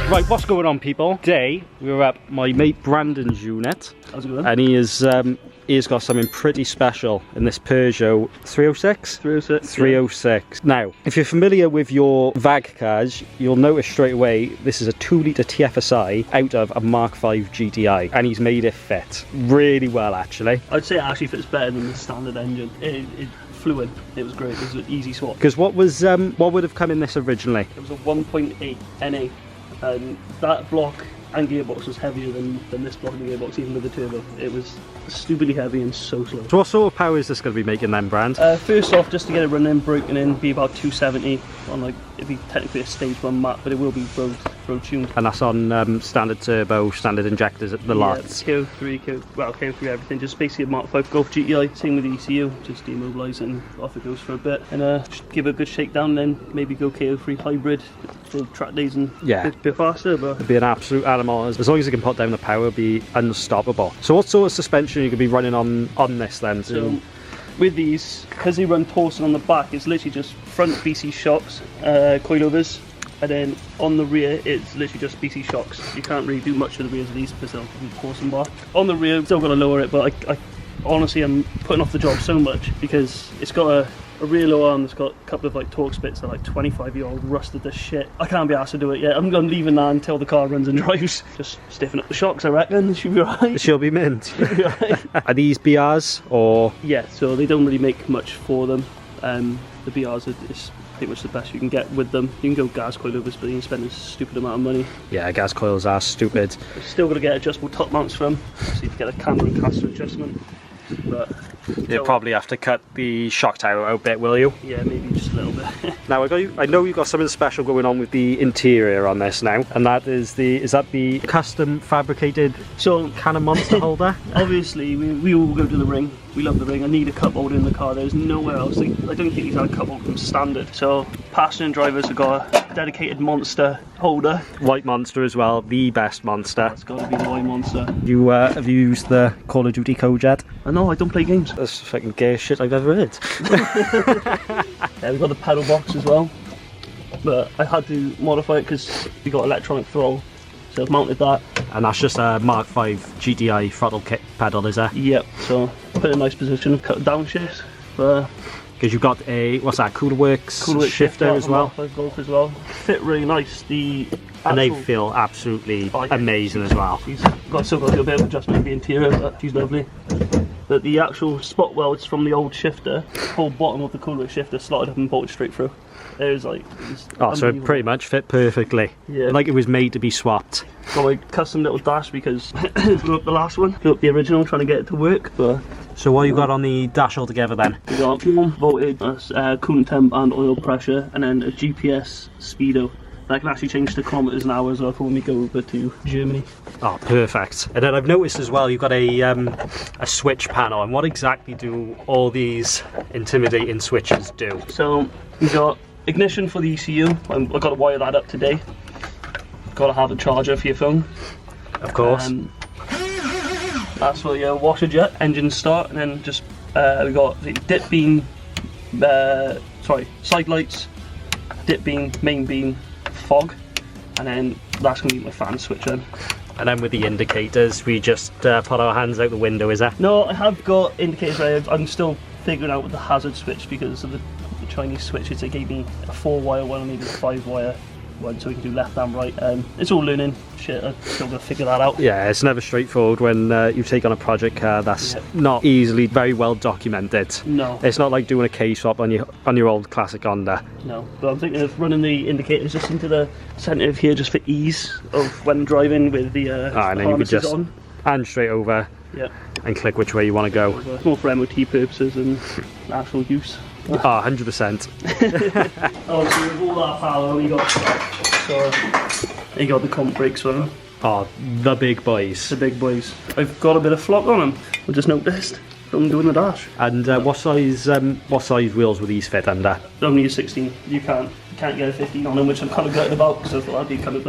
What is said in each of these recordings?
Right, what's going on, people? Today we were at my mate Brandon's unit. How's it going? And he's got something pretty special in this Peugeot 306? 306. Yeah. Now, if you're familiar with your VAG cars, you'll notice straight away this is a 2-litre TFSI out of a Mark V GTI, and he's made it fit really well, actually. I'd say it actually fits better than the standard engine. It flew in. It was great. It was an easy swap. Because what would have come in this originally? It was a 1.8 NA, and that block and gearbox was heavier than this block and gearbox, even with the turbo. It was stupidly heavy and so slow. So what sort of power is this going to be making then, Brand? First off, just to get it running, broken in, be about 270 on, like, it'd be technically a stage 1 map, but it will be road tuned. And that's on standard turbo, standard injectors at the lots. KO3, KO3 everything, just basically a Mark 5 Golf GTI, same with the ECU, just demobilise it and off it goes for a bit. And just give it a good shakedown, then maybe go KO3 hybrid for track days and a bit faster. But it'd be an absolute animal. As long as it can put down the power, it'd be unstoppable. So what sort of suspension you could be running on this then? So with these, because they run Torsen on the back, it's literally just front BC shocks, coilovers, and then on the rear it's literally just BC shocks. You can't really do much with the rears of these because they'll be Torsen bar. On the rear, still got to lower it, but I honestly am putting off the job so much because it's got a rear low arm that's got a couple of like torque spits that are like 25-year-old rusted as shit. I can't be asked to do it yet. I'm leaving that until the car runs and drives. Just stiffen up the shocks, I reckon. It should be right. It should be mint. Should be right. Are these BRs or? Yeah, so they don't really make much for them. The BRs is pretty much the best you can get with them. You can go gas coilovers, but you can spend a stupid amount of money. Yeah, gas coils are stupid. Still got to get adjustable top mounts from, so you can get a camber and caster adjustment. But you'll probably have to cut the shock tower out a bit, will you? Yeah, maybe just a little bit. Now I know you've got something special going on with the interior on this now, and that is the custom fabricated Cannon Monster holder? Obviously, we all go to the ring. We love the ring. I need a cup holder in the car. There's nowhere else. I don't think these had a cup holder from standard. So passenger and drivers have got a dedicated Monster holder. White Monster as well, the best Monster. It's got to be the White Monster. Have you used the Call of Duty code yet? No, I don't play games. That's the fucking gayest shit I've ever heard. Yeah, we've got the pedal box as well, but I had to modify it because we got electronic throttle, so I've mounted that. And that's just a Mark V GTI throttle kit pedal, is it? Yep, so put in a nice position, cut down shifts. Because you've got a, what's that, Cooler Works shifter as well? Golf as well. Fit really nice. And they feel absolutely amazing as well. She's still got a little bit of adjustment in the interior, but she's lovely. But the actual spot welds from the old shifter, the whole bottom of the Cooler shifter slotted up and bolted straight through. It was like, so it pretty much fit perfectly. Yeah. Like it was made to be swapped. Got my custom little dash because I blew up the last one, blew up the original trying to get it to work. But so what you got on the dash altogether then? We got fuel, voltage, coolant temp and oil pressure, and then a GPS speedo. I can actually change to kilometres an hour as well for when we go over to Germany. Oh, perfect. And then I've noticed as well you've got a switch panel. And what exactly do all these intimidating switches do? So we've got ignition for the ECU. I've got to wire that up today. Got to have a charger for your phone. Of course. That's for your washer jet, engine start, and then just we got the dip beam, side lights, dip beam, main beam, fog, and then that's going to be my fan switch then. And then with the indicators, we just put our hands out the window, is that? No, I have got indicators. I'm still figuring out with the hazard switch because of the Chinese switches. They gave me a 4-wire one, I needed a 5-wire one, so we can do left and right. It's all learning shit. I'm still going to figure that out. Yeah, it's never straightforward when you take on a project car that's not easily very well documented. No, it's not like doing a K-swap on your old classic Honda. No, but I'm thinking of running the indicators just into the centre of here, just for ease of when driving with the and then you could just on. And straight over. Yeah. And click which way you want to go. More for MOT purposes and actual use. Oh, 100%. Oh, so with all that power we got, you got the comp brakes on them. Oh, the big boys. The big boys. I've got a bit of flock on them. I just noticed from doing the dash. And what size wheels were these fit under? Only a 16. You can't get a 15 on them, which I'm kind of gutted about because I thought that'd be kind of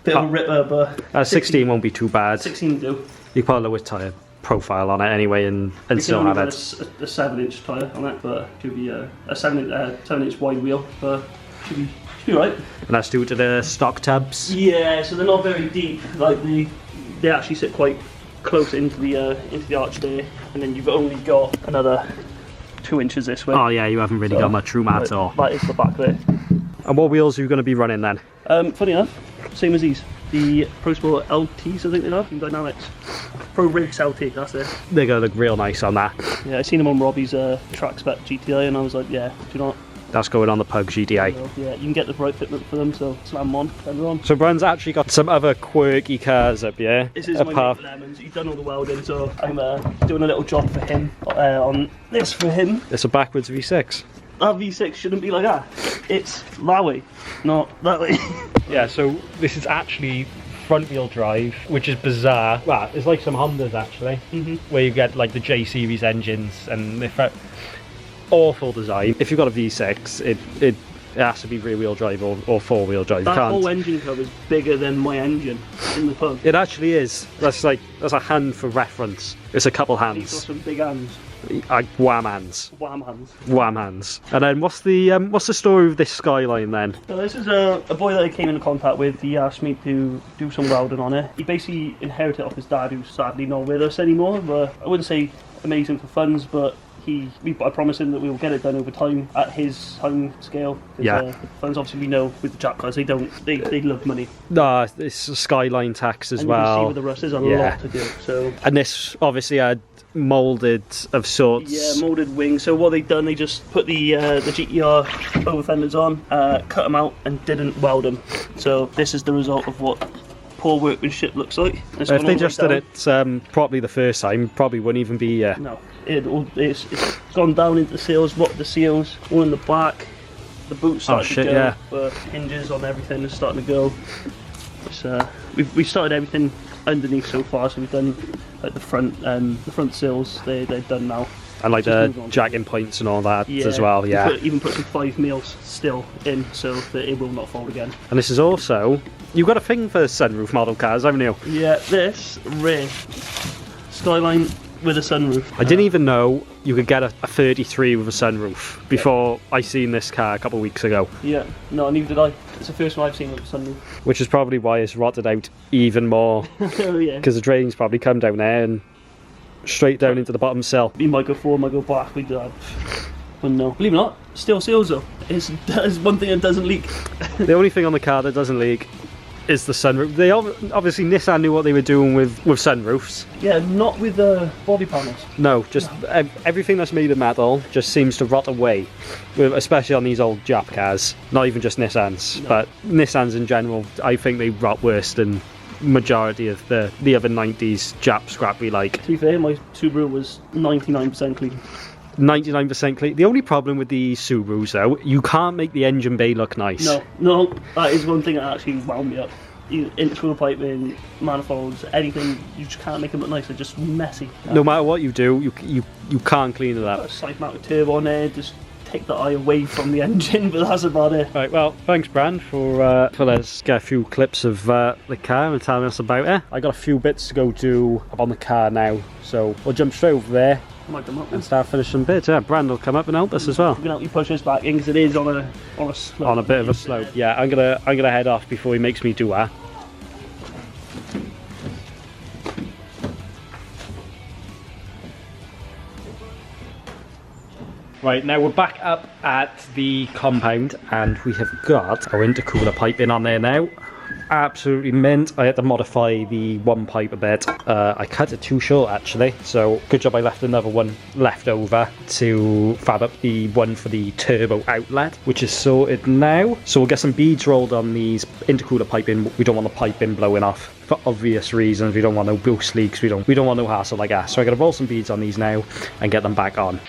bit of a ripper. But 16 won't be too bad. 16 do. You can put a lower tyre profile on it anyway, and You still can have only it. put a 7-inch tyre on it, but it should be a 7-inch wide wheel, but should be right. And that's due to the stock tubs. Yeah, so they're not very deep. Like they actually sit quite close into the arch there, and then you've only got another 2 inches this way. Oh yeah, you haven't really got much room at all. That is the back there. And what wheels are you going to be running then? Funny enough, same as these. The Pro Sport LTs, I think they are, from Dynamics. Pro Race LT, that's it. They're going to look real nice on that. Yeah, I seen them on Robbie's track spec GTI, and I was like, yeah, do you know what? That's going on the Pug GTI. So, yeah, you can get the right fitment for them, so slam them on, turn them on. So Brand's actually got some other quirky cars up here. This is my mate Lemons. He's done all the welding, so I'm doing a little job for him on this for him. It's a backwards V6. That V6 shouldn't be like that. It's that way, not that way. Yeah, so this is actually front wheel drive, which is bizarre. Well, it's like some Hondas actually, where you get like the J series engines and the awful design. If you've got a V6, it has to be rear wheel drive or four wheel drive. That whole engine cover is bigger than my engine in the Pug. It actually is. That's a hand for reference. It's a couple hands. He's got some big hands. Wham hands. Wham hands. Wham hands. And then what's the story of this Skyline then? So this is a boy that I came into contact with. He asked me to do some welding on it. He basically inherited it off his dad, who's sadly not with us anymore. But I wouldn't say amazing for funds, but I promised him that we will get it done over time at his time scale. Yeah. Funds, obviously, we know with the Jap guys, they love money. No, it's a Skyline tax as and well. You can see with the rust, there's a lot to do. So. And this obviously had moulded of sorts. Yeah, moulded wings. So what they've done, they just put the GTR over fenders on, cut them out, and didn't weld them. So this is the result of what poor workmanship looks like. If they just did it properly the first time, probably wouldn't even be. No, it's gone down into the seals, rotted the seals, all in the back. The boots started to go. Yeah. But hinges on everything is starting to go. It's, we've started everything underneath so far, so we've done like the front seals. They're done now. And like the jacking points and all that as well. Yeah. Even put some 5 mils still in, so that it will not fold again. And this is also, you've got a thing for sunroof model cars, haven't you? Yeah, this rare Skyline with a sunroof. I didn't even know you could get a 33 with a sunroof before I seen this car a couple of weeks ago. Yeah, no, neither did I. It's the first one I've seen with a sunroof. Which is probably why it's rotted out even more. Oh yeah. Because the drains probably come down there and straight down into the bottom sill. You might go forward, might go back, we do that. But no. Believe it or not, still seals though. It's one thing that doesn't leak. The only thing on the car that doesn't leak is the sunroof. They obviously Nissan knew what they were doing with sunroofs. Yeah, not with body panels. No, just everything that's made of metal just seems to rot away, especially on these old Jap cars. Not even just Nissans, but Nissans in general. I think they rot worse than majority of the other 90s Jap scrap we like. To be fair, my Subaru was 99% clean. 99% clean. The only problem with the Subarus though, you can't make the engine bay look nice. No, that is one thing that actually wound me up. Intercooler piping, manifolds, anything, you just can't make them look nice. They're just messy. No matter what you do, you can't clean it up. Got a side mounted turbo on there, just take the eye away from the engine, but that's about it. Right, well, thanks Brand for letting us get a few clips of the car and telling us about it. I got a few bits to go do up on the car now, so we'll jump straight over there and start finishing bits. Yeah, Brand will come up and help us as well. We can help you push this back in because it is on a slope. On a bit of a slope. Yeah, I'm gonna head off before he makes me do that. Right, now we're back up at the compound and we have got our intercooler piping on there now. Absolutely mint. I had to modify the one pipe a bit. I cut it too short actually, so good job I left another one left over to fab up the one for the turbo outlet, which is sorted now. So we'll get some beads rolled on these intercooler piping. We don't want the piping blowing off for obvious reasons. We don't want no boost leaks. We don't want no hassle like that. So I got to roll some beads on these now and get them back on.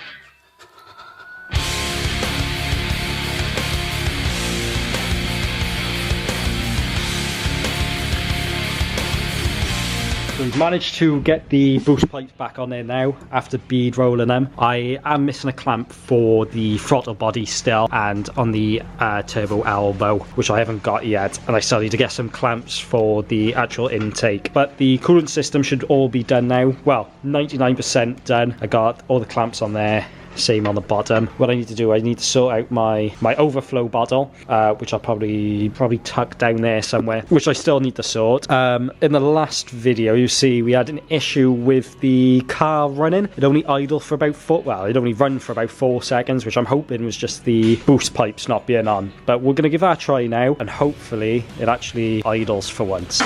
So we've managed to get the boost pipes back on there now after bead rolling them. I am missing a clamp for the throttle body still and on the turbo elbow, which I haven't got yet, and I still need to get some clamps for the actual intake. But the coolant system should all be done now. Well, 99% done. I got all the clamps on there, same on the bottom. What I need to do, I need to sort out my overflow bottle, which I'll probably tuck down there somewhere, which I still need to sort. In the last video, you see we had an issue with the car running. It only idled for about it only run for about 4 seconds, which I'm hoping was just the boost pipes not being on. But we're gonna give that a try now, and hopefully it actually idles for once.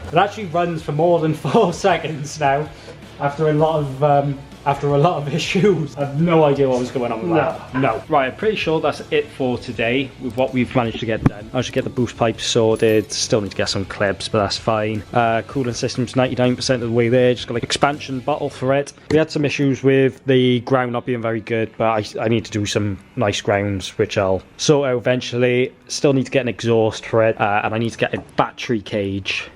It actually runs for more than 4 seconds now, after a lot of issues. I have no idea what was going on with that. No. Right, I'm pretty sure that's it for today with what we've managed to get done. I should get the boost pipes sorted, still need to get some clips, but that's fine. Coolant system's 99% of the way there, just got like expansion bottle for it. We had some issues with the ground not being very good, but I need to do some nice grounds, which I'll sort out eventually. Still need to get an exhaust for it, and I need to get a battery cage.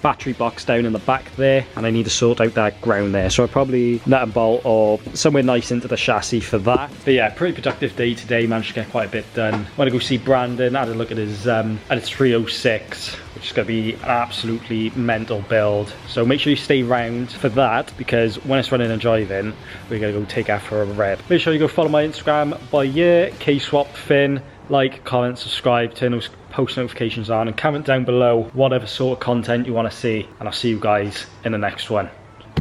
Battery box down in the back there, and I need to sort out that ground there, so I'll probably nut and bolt or somewhere nice into the chassis for that. But yeah, pretty productive day today, managed to get quite a bit done. Want to go see Brandon, had a look at his 306, which is going to be an absolutely mental build, so make sure you stay around for that, because when it's running and driving, we're going to go take after a rev. Make sure you go follow my Instagram by year, KSwapFin. Like, comment, subscribe, turn those post notifications on, and comment down below whatever sort of content you want to see, and I'll see you guys in the next one.